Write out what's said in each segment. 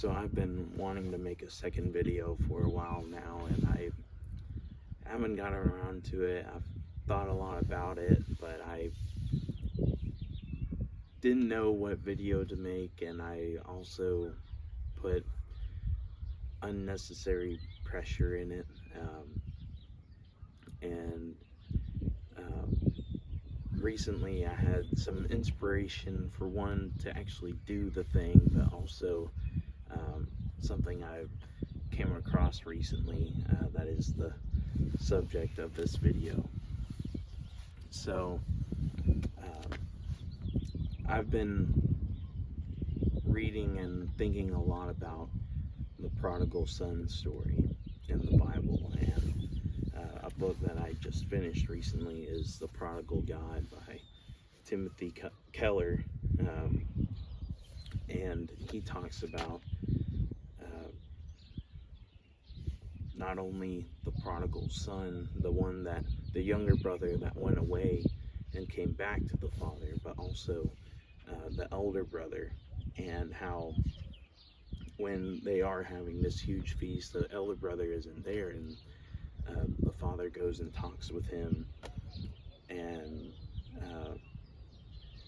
So I've been wanting to make a second video for a while now, and I haven't gotten around to it. I've thought a lot about it, but I didn't know what video to make, and I also put unnecessary pressure in it. Recently I had some inspiration, for one, to actually do the thing, but also something I came across recently that is the subject of this video. So I've been reading and thinking a lot about the Prodigal Son story in the Bible, and a book that I just finished recently is The Prodigal God by Timothy Keller, and he talks about not only the prodigal son, the younger brother that went away and came back to the father, but also the elder brother, and how when they are having this huge feast, the elder brother isn't there, and the father goes and talks with him, and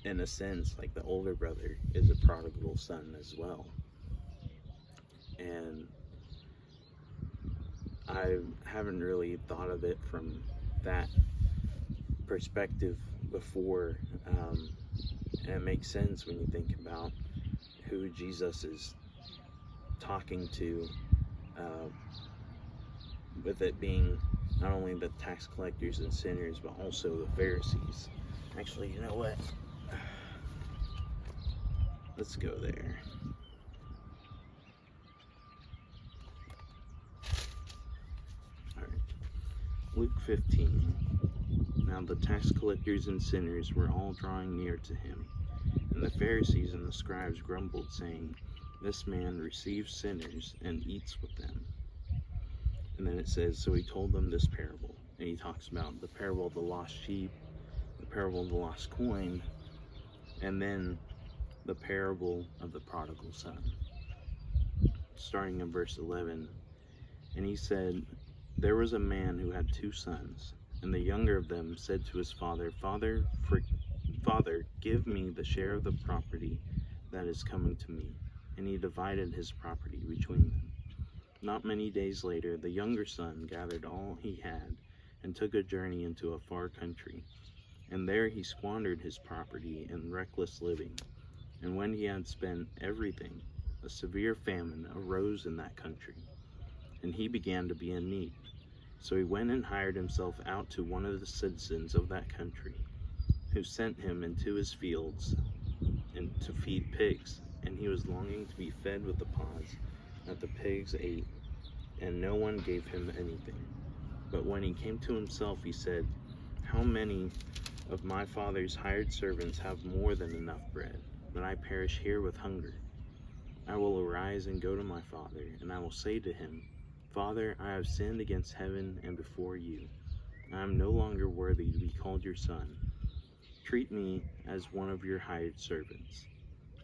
in a sense, like, the older brother is a prodigal son as well. And I haven't really thought of it from that perspective before, and it makes sense when you think about who Jesus is talking to, with it being not only the tax collectors and sinners, but also the Pharisees. Actually, you know what? Let's go there. Alright. Luke 15. Now the tax collectors and sinners were all drawing near to him, and the Pharisees and the scribes grumbled, saying, "This man receives sinners and eats with them." And then it says, so he told them this parable. And he talks about the parable of the lost sheep, the parable of the lost coin, and then the parable of the prodigal son. Starting in verse 11. And he said, "There was a man who had 2 sons, and the younger of them said to his father, Father, give me the share of the property that is coming to me." And he divided his property between them. Not many days later, the younger son gathered all he had and took a journey into a far country. And there he squandered his property in reckless living. And when he had spent everything, a severe famine arose in that country, and he began to be in need. So he went and hired himself out to one of the citizens of that country, who sent him into his fields and to feed pigs. And he was longing to be fed with the pods that the pigs ate, and no one gave him anything. But when he came to himself, he said, "How many of my father's hired servants have more than enough bread, but I perish here with hunger? I will arise and go to my father, and I will say to him, Father, I have sinned against heaven and before you. I am no longer worthy to be called your son. Treat me as one of your hired servants."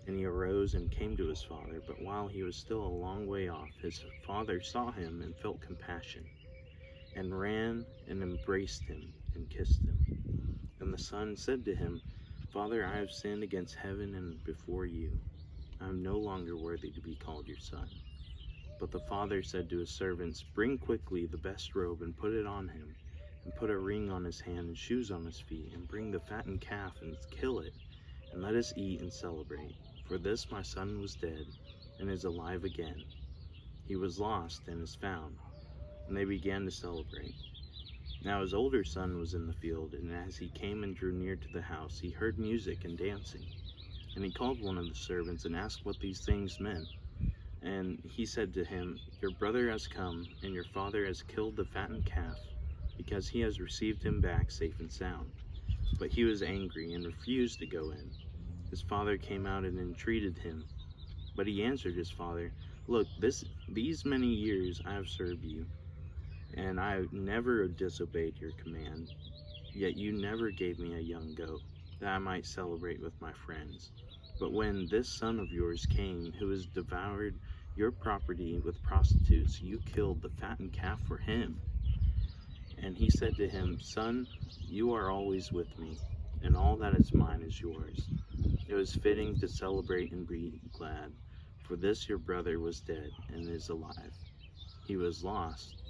And he arose and came to his father, but while he was still a long way off, his father saw him and felt compassion, and ran and embraced him and kissed him. And the son said to him, "Father, I have sinned against heaven and before you. I am no longer worthy to be called your son." But the father said to his servants, "Bring quickly the best robe and put it on him, and put a ring on his hand and shoes on his feet, and bring the fattened calf and kill it, and let us eat and celebrate. For this my son was dead and is alive again. He was lost and is found." And they began to celebrate. Now his older son was in the field, and as he came and drew near to the house, he heard music and dancing. And he called one of the servants and asked what these things meant. And he said to him, "Your brother has come, and your father has killed the fattened calf, because he has received him back safe and sound." But he was angry and refused to go in. His father came out and entreated him. But he answered his father, "Look, these many years I have served you, and I never disobeyed your command. Yet you never gave me a young goat, that I might celebrate with my friends. But when this son of yours came, who has devoured your property with prostitutes. You killed the fattened calf for him." And he said to him, "Son, you are always with me, and all that is mine is yours. It was fitting to celebrate and be glad, for this your brother was dead and is alive. He was lost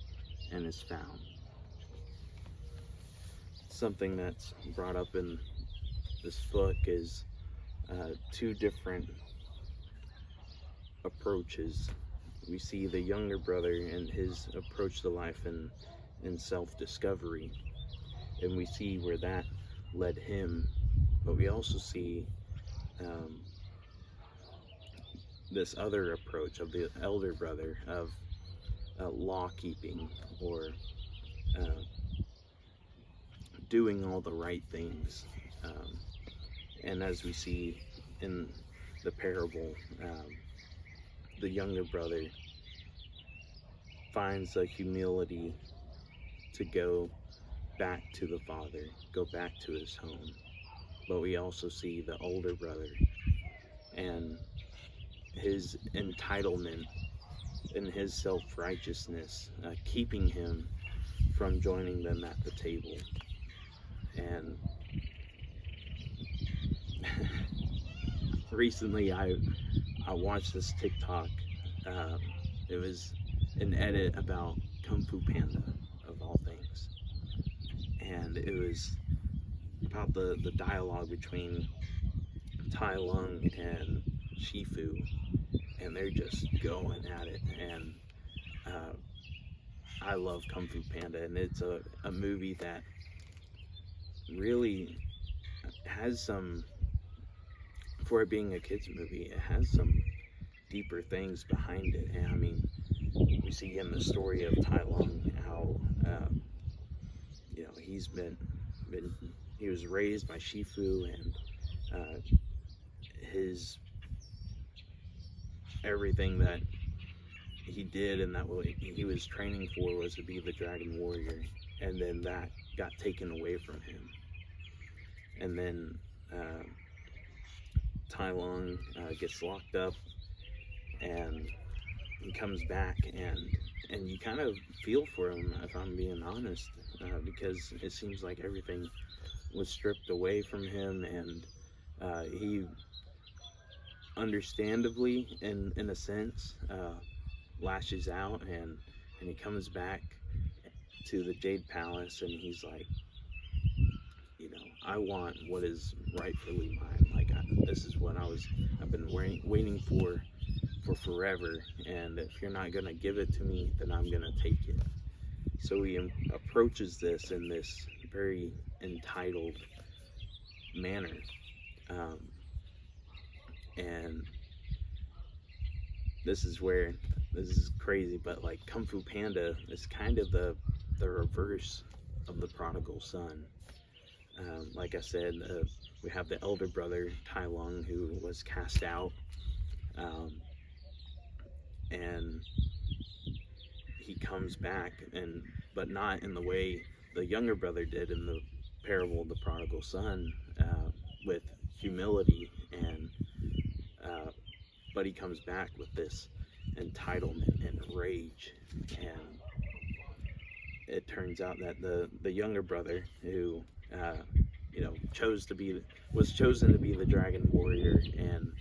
and is found." Something that's brought up in this book is two different approaches. We see the younger brother and his approach to life in self-discovery, and we see where that led him. But we also see this other approach of the elder brother of law keeping, or doing all the right things. And as we see in the parable, the younger brother finds the humility to go back to the father, go back to his home. But we also see the older brother and his entitlement and his self-righteousness keeping him from joining them at the table. And recently I watched this TikTok. It was an edit about Kung Fu Panda, of all things. And it was about the dialogue between Tai Lung and Shifu. And they're just going at it. And I love Kung Fu Panda. And it's a movie that really has some, for it being a kids movie, it has some deeper things behind it. And I mean, we see in the story of Tai Lung how he was raised by Shifu, and his everything that he did and that what he was training for was to be the Dragon Warrior, and then that got taken away from him. And then Tai Lung gets locked up, and he comes back, and you kind of feel for him, if I'm being honest, because it seems like everything was stripped away from him, and he understandably, in a sense, lashes out, and he comes back to the Jade Palace, and he's like, I want what is rightfully mine. Like, this is what I've been waiting for forever, and if you're not gonna give it to me, then I'm gonna take it. So he approaches this in this very entitled manner, and this is crazy, but like Kung Fu Panda is kind of the reverse of the Prodigal Son. Like I said, we have the elder brother, Tai Lung, who was cast out, and he comes back, but not in the way the younger brother did in the parable of the Prodigal Son, with humility, but he comes back with this entitlement and rage. And it turns out that the younger brother, who was chosen to be the Dragon Warrior, and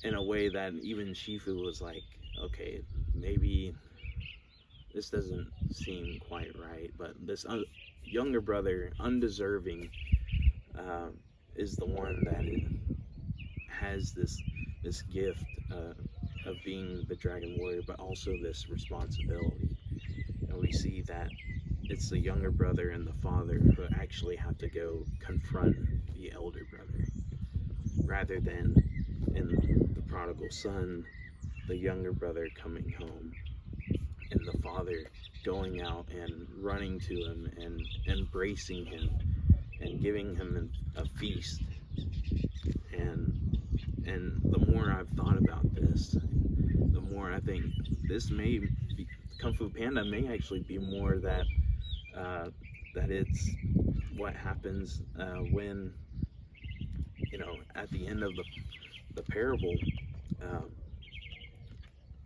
in a way that even Shifu was like, okay, maybe this doesn't seem quite right, but this younger brother, undeserving, is the one that has this gift of being the Dragon Warrior, but also this responsibility. And we see that it's the younger brother and the father who actually have to go confront the elder brother, rather than in the Prodigal Son, the younger brother coming home and the father going out and running to him and embracing him and giving him a feast. And the more I've thought about this, the more I think this may be, Kung Fu Panda may actually be more that it's what happens when, at the end of the parable,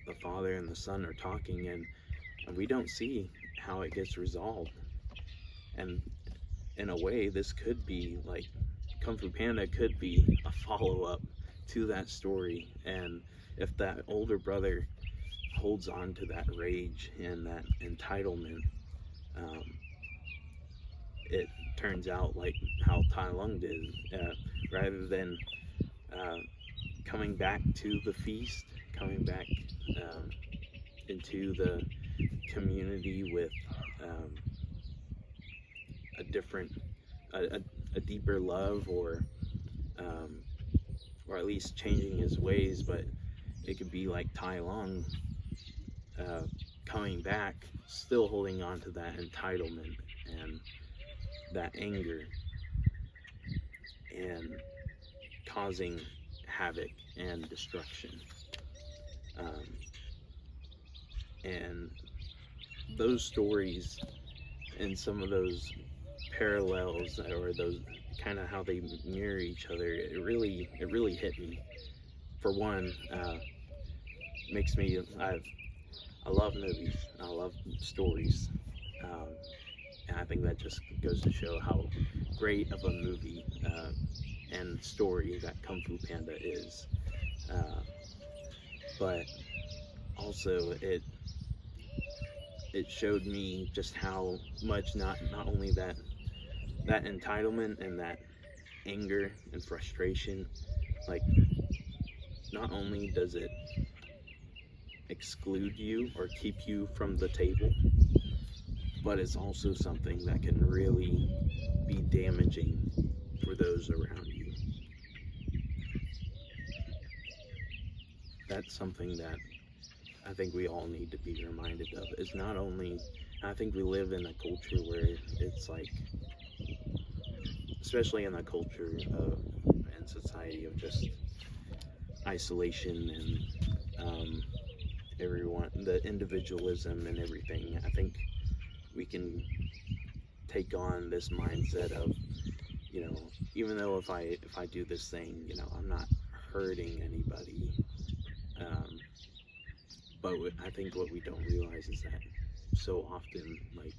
the father and the son are talking, and we don't see how it gets resolved. And in a way, this could be like Kung Fu Panda could be a follow-up to that story. And if that older brother holds on to that rage and that entitlement, um, it turns out like how Tai Lung did, rather than uh, coming back to the feast, coming back into the community with um, a different, a deeper love, um, or at least changing his ways. But it could be like Tai Lung uh, coming back, still holding on to that entitlement and that anger, and causing havoc and destruction. Um, and those stories and some of those parallels, or those kind of how they mirror each other, it really hit me. For one, makes me I love movies, I love stories, um, and I think that just goes to show how great of a movie and story that Kung Fu Panda is. Uh, but also it showed me just how much not only that entitlement and that anger and frustration, like, not only does it exclude you or keep you from the table, but it's also something that can really be damaging for those around you. That's something that I think we all need to be reminded of. Is not only, I think we live in a culture where it's like, especially in the culture of and society of just isolation and everyone, the individualism and everything. I think we can take on this mindset of, even though if I do this thing, I'm not hurting anybody. Um, but I think what we don't realize is that so often, like,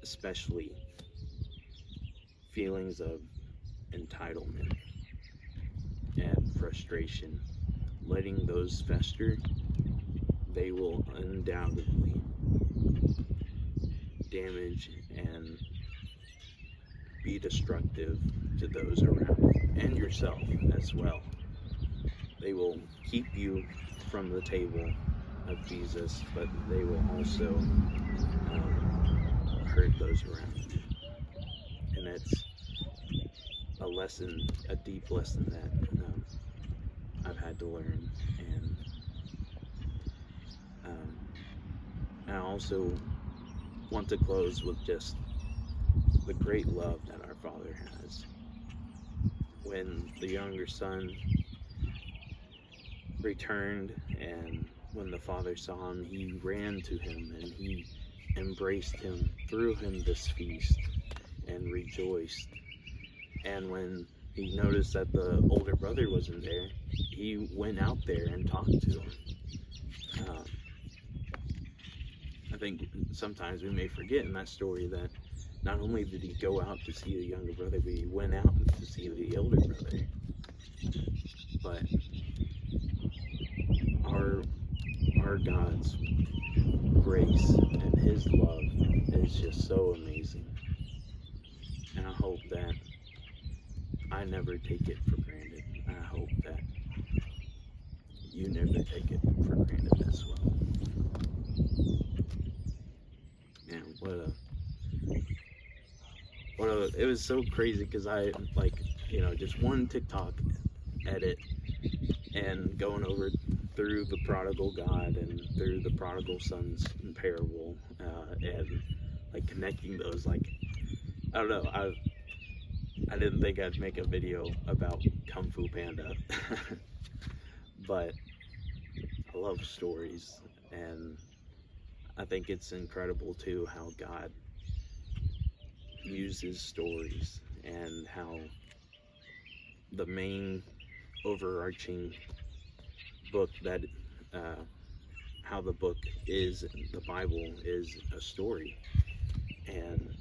especially feelings of entitlement and frustration, letting those fester, they will undoubtedly damage and be destructive to those around you and yourself as well. They will keep you from the table of Jesus, but they will also hurt those around you. And it's a lesson, a deep lesson that I've had to learn. And I also want to close with just the great love that our Father has. When the younger son returned, and when the father saw him, he ran to him and he embraced him, threw him this feast, and rejoiced. And when he noticed that the older brother wasn't there, he went out there and talked to him. I think sometimes we may forget in that story that not only did he go out to see the younger brother, but he went out to see the elder brother. But our God's grace and his love is just so amazing. And I hope that I never take it for granted. I hope that you never take it for granted as well. Man, it was so crazy, because I, like, just one TikTok edit and going over through the prodigal God and through the prodigal son's parable, and like connecting those, like, I don't know, I didn't think I'd make a video about Kung Fu Panda, but I love stories, and I think it's incredible too how God uses stories, and how the main overarching book that how the book is, the Bible is a story, and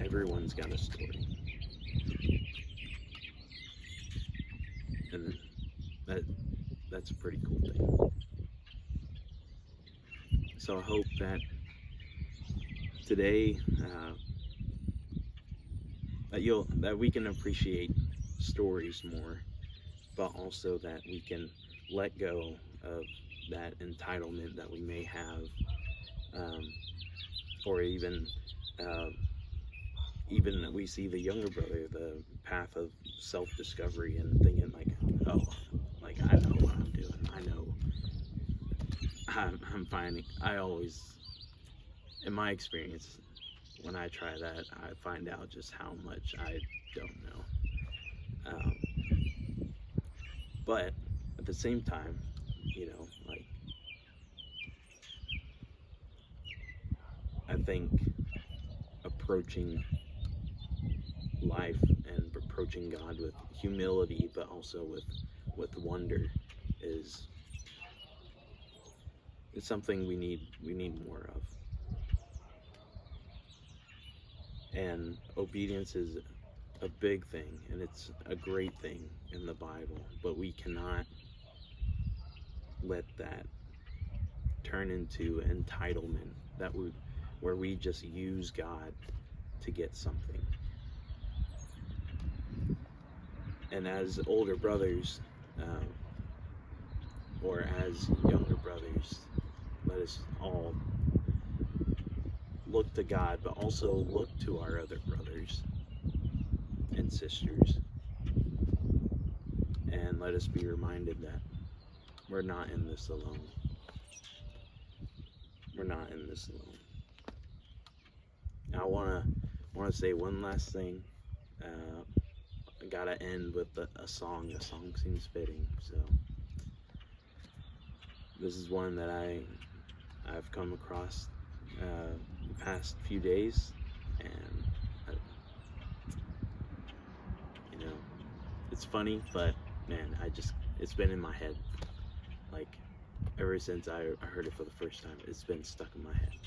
everyone's got a story, and that's a pretty cool thing. So I hope that today that we can appreciate stories more, but also that we can let go of that entitlement that we may have, or even we see the younger brother, the path of self-discovery, and thinking like, oh, like I know what I'm doing. I know I'm finding. I always, in my experience, when I try that, I find out just how much I don't know. But at the same time, like, I think approaching life and approaching God with humility, but also with wonder, is something we need more of. And obedience is a big thing, and it's a great thing in the Bible, but we cannot let that turn into entitlement, where we just use God to get something. And as older brothers, or as younger brothers, let us all look to God, but also look to our other brothers and sisters, and let us be reminded that we're not in this alone. We're not in this alone. Now, I want to say one last thing. I gotta end with a song. A song seems fitting, so this is one that I've come across the past few days, and it's funny, but man, it's been in my head, like, ever since I heard it for the first time. It's been stuck in my head.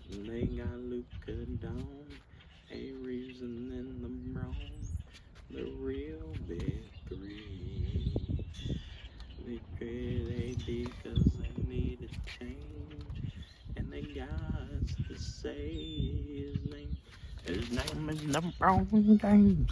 They got Luca down, a reason in them wrong, the real big three. They created AD cause they needed change, and they got to say his name. His name is LeBron James.